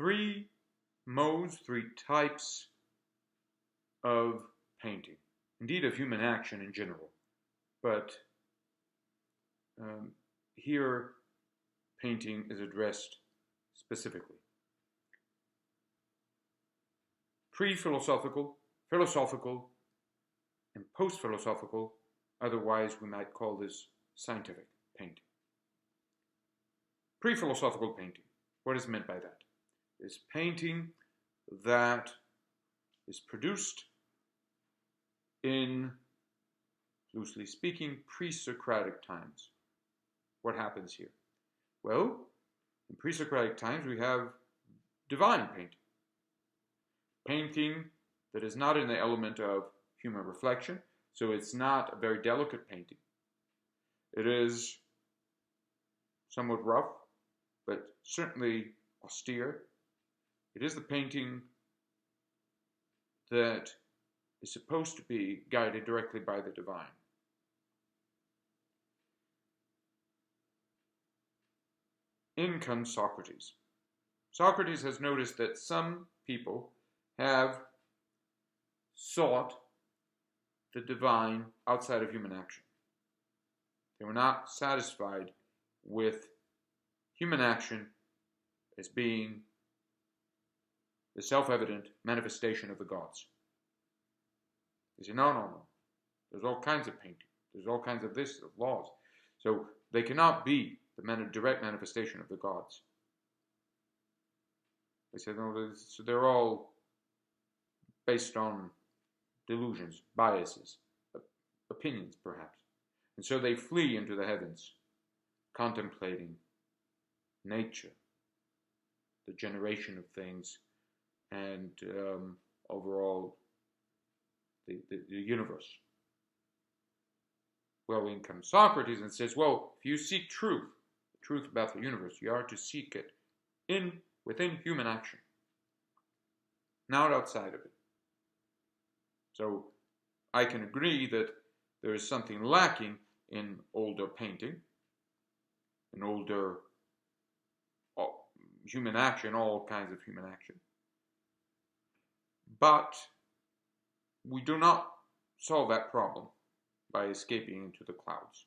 three modes, three types of painting, indeed of human action in general. But here painting is addressed specifically. Pre-philosophical, philosophical, and post-philosophical, otherwise we might call this scientific painting. Pre-philosophical painting, what is meant by that? Is painting that is produced in, loosely speaking, pre-Socratic times. What happens here? Well, in pre-Socratic times we have divine painting. Painting that is not in the element of human reflection, so it's not a very delicate painting. It is somewhat rough, but certainly austere. It is the painting that is supposed to be guided directly by the divine. In comes Socrates. Socrates has noticed that some people have sought the divine outside of human action. They were not satisfied with human action as being the self-evident manifestation of the gods. They say, no. There's all kinds of painting. There's all kinds of this, of laws. So they cannot be the direct manifestation of the gods. They say, no, so they're all based on delusions, biases, opinions perhaps. And so they flee into the heavens, contemplating nature, the generation of things, and overall the universe. Well, in comes Socrates and says, well, if you seek truth, the truth about the universe, you are to seek it within human action, not outside of it. So I can agree that there is something lacking in older painting, in older human action, all kinds of human action. But we do not solve that problem by escaping into the clouds.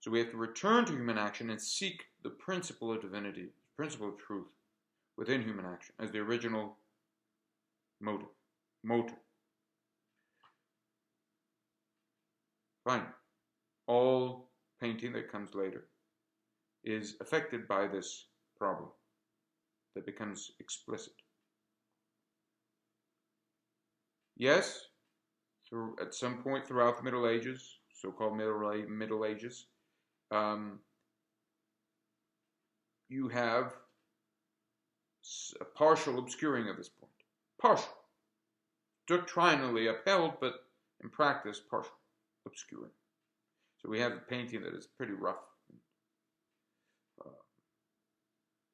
So we have to return to human action and seek the principle of divinity, the principle of truth within human action as the original motor. Fine. All painting that comes later is affected by this problem that becomes explicit. Yes, at some point throughout the Middle Ages, so-called Middle Ages, you have a partial obscuring of this point. Partial. Doctrinally upheld, but in practice, partial obscuring. So we have a painting that is pretty rough,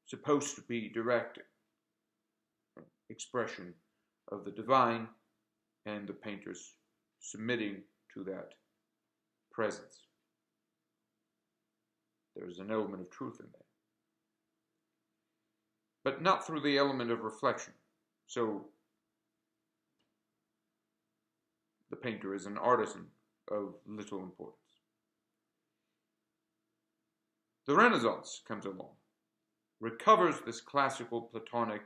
supposed to be direct expression of the divine, and the painter's submitting to that presence. There's an element of truth in that. But not through the element of reflection. So the painter is an artisan of little importance. The Renaissance comes along, recovers this classical Platonic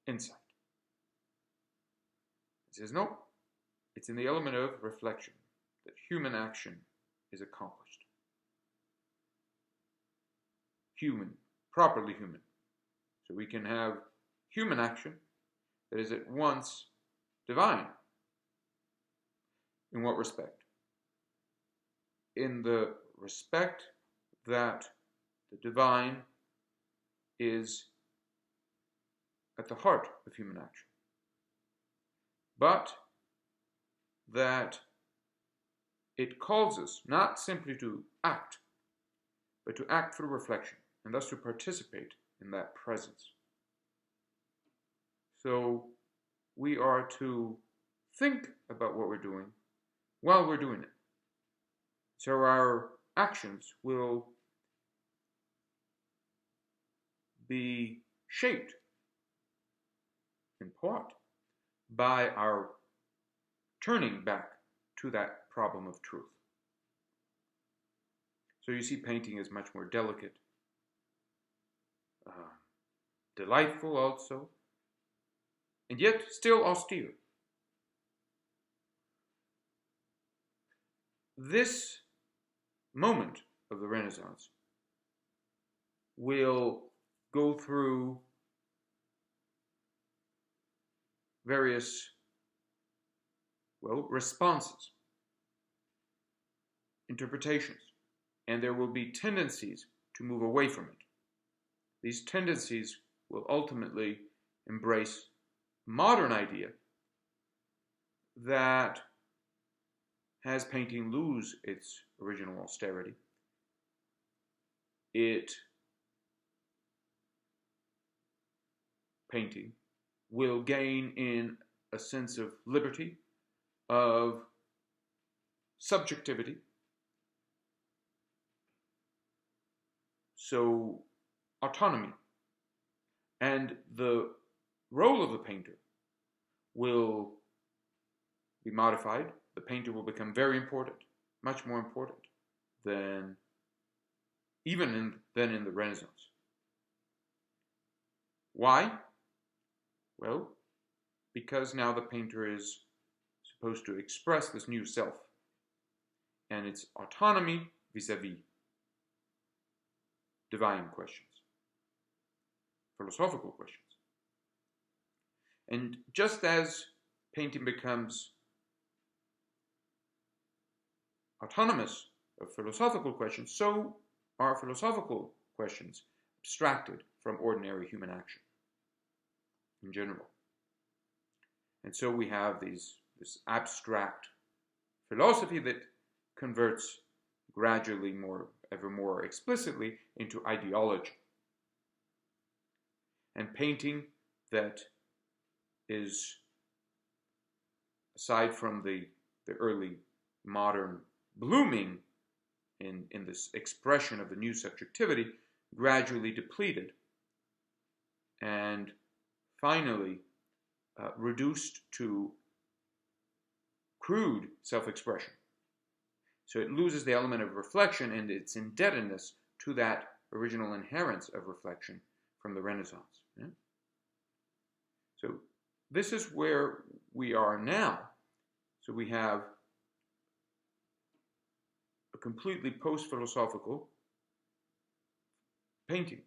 insight. It says, no, it's in the element of reflection that human action is accomplished. Human, properly human. So we can have human action that is at once divine. In what respect? In the respect that the divine is at the heart of human action, but that it calls us not simply to act, but to act through reflection, and thus to participate in that presence. So we are to think about what we're doing while we're doing it. So our actions will be shaped in part by our turning back to that problem of truth. So you see, painting is much more delicate, delightful also, and yet still austere. This moment of the Renaissance will go through various, responses, interpretations, and there will be tendencies to move away from it. These tendencies will ultimately embrace modern idea that has painting lose its original austerity. Painting will gain in a sense of liberty, of subjectivity. So autonomy. And the role of the painter will be modified. The painter will become very important, much more important than in the Renaissance. Why? Well, because now the painter is supposed to express this new self and its autonomy vis-a-vis divine questions, philosophical questions. And just as painting becomes autonomous of philosophical questions, so are philosophical questions abstracted from ordinary human action in general. And so we have this abstract philosophy that converts gradually, ever more explicitly, into ideology. And painting that is, aside from the early modern blooming in this expression of the new subjectivity, gradually depleted and finally reduced to crude self-expression. So it loses the element of reflection and its indebtedness to that original inherence of reflection from the Renaissance. Yeah? So this is where we are now. So we have a completely post-philosophical painting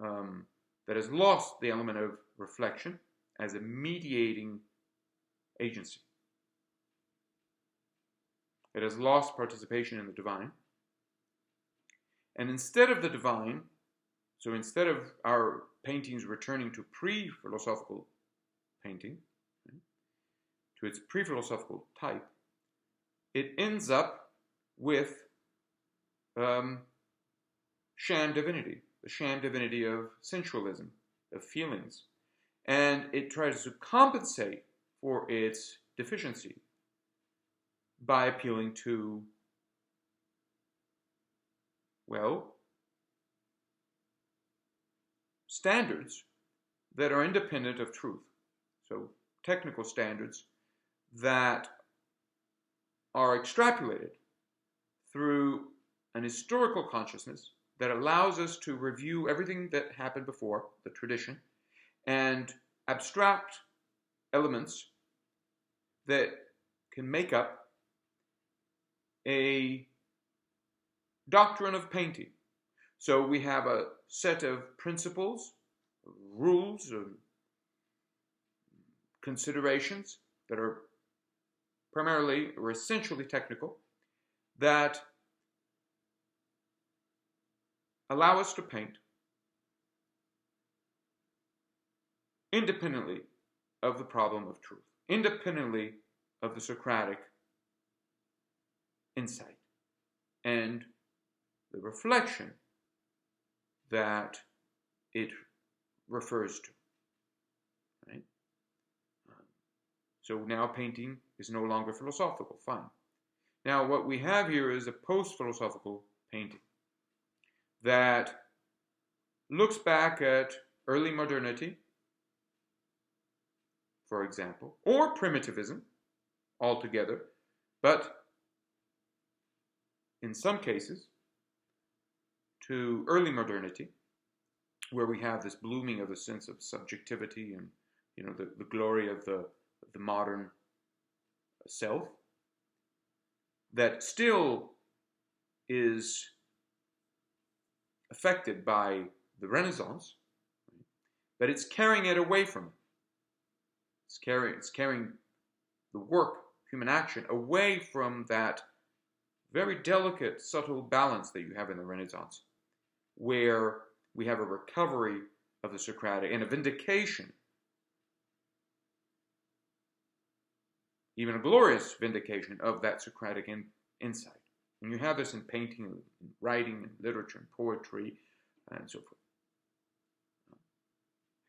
that has lost the element of reflection as a mediating agency. It has lost participation in the divine. And instead of the divine, so instead of our paintings returning to pre-philosophical painting, to its pre-philosophical type, it ends up with sham divinity, the sham divinity of sensualism, of feelings. And it tries to compensate for its deficiency by appealing to, standards that are independent of truth. So technical standards that are extrapolated through an historical consciousness that allows us to review everything that happened before, the tradition, and abstract elements that can make up a doctrine of painting. So we have a set of principles, rules, considerations that are primarily or essentially technical that allow us to paint independently of the problem of truth, independently of the Socratic insight and the reflection that it refers to. Right? So now painting is no longer philosophical. Fine. Now what we have here is a post-philosophical painting that looks back at early modernity, for example, or primitivism altogether, but in some cases to early modernity, where we have this blooming of a sense of subjectivity and the glory of the modern self, that still is affected by the Renaissance, but it's carrying it away from it. It's carrying the work, human action, away from that very delicate, subtle balance that you have in the Renaissance, where we have a recovery of the Socratic and a vindication, even a glorious vindication of that Socratic insight. And you have this in painting, in writing, in literature, in poetry, and so forth.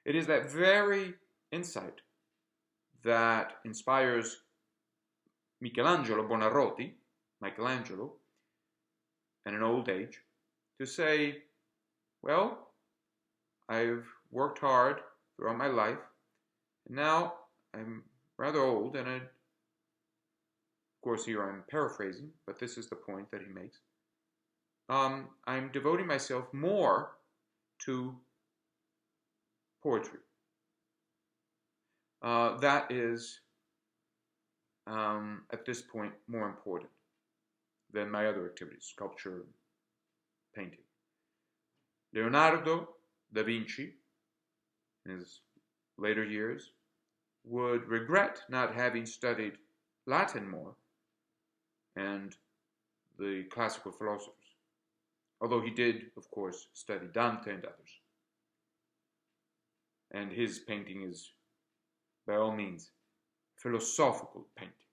It is that very insight that inspires Michelangelo in an old age, to say, well, I've worked hard throughout my life, and now I'm rather old, and of course here I'm paraphrasing, but this is the point that he makes. I'm devoting myself more to poetry. That is, at this point, more important than my other activities, sculpture, painting. Leonardo da Vinci, in his later years, would regret not having studied Latin more and the classical philosophers, although he did, of course, study Dante and others. And his painting is, by all means, philosophical painting.